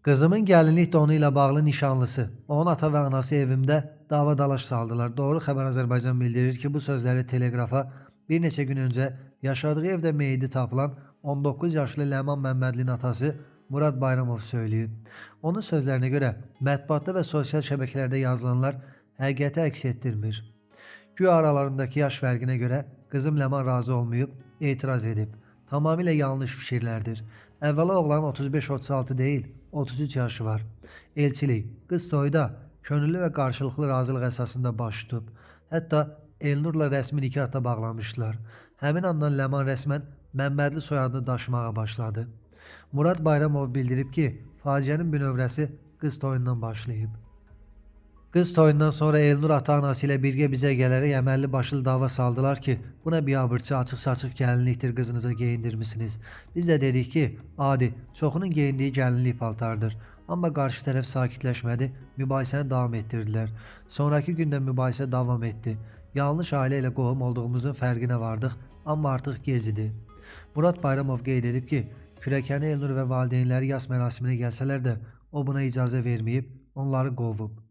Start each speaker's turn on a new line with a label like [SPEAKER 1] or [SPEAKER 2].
[SPEAKER 1] Kızımın gəlinlik donu ilə bağlı nişanlısı, onun ata və anası evimdə dava-dalaş saldılar. Doğru Xəbər Azərbaycan bildirir ki, bu sözləri Teleqrafa bir neçə gün öncə yaşadığı evdə meyidi tapılan 19 yaşlı Ləman Məmmədlinin atası Murad Bayramov söyləyib. Onun sözlərinə görə mətbuatda və sosial şəbəkələrdə yazılanlar həqiqəti əks etdirmir. Güya aralarındakı yaş fərqinə görə qızım Ləman razı olmayıb, etiraz edib. Tamamilə yanlış fikirlərdir. Əvvəla oğlanın 35-36 deyil, 33 yaşı var. Elçilik, qız toyda könüllü və qarşılıqlı razılıq əsasında baş tutub. Hətta Elnurla rəsmi nikah da bağlamışdılar. Həmin andan Ləman rəsmən Məmmədli soyadını daşımağa başladı. Murad Bayramov bildirib ki, faciənin bünövrəsi qız toyundan başlayıb. Qız toyundan sonra Elnur ata-anası ilə birgə bizə gələrək əməlli başlı dava saldılar ki, buna biabırçı açıq-saçıq gəlinlikdir qızınıza geyindirmisiniz. Biz də dedik ki, adi, çoxunun geyindiyi gəlinlik paltardır. Amma qarşı tərəf sakitləşmədi, mübahisəni davam etdirdilər. Sonraki gündə mübahisə davam etdi. Yanlış ailə ilə qohum olduğumuzun fərqinə vardıq, amma artıq gec idi. Murad Bayramov qeyd edib ki, kürəkəni Elnur və valideynləri yas mərasiminə gəlsələr də o buna icazə verməyib, onları qovub.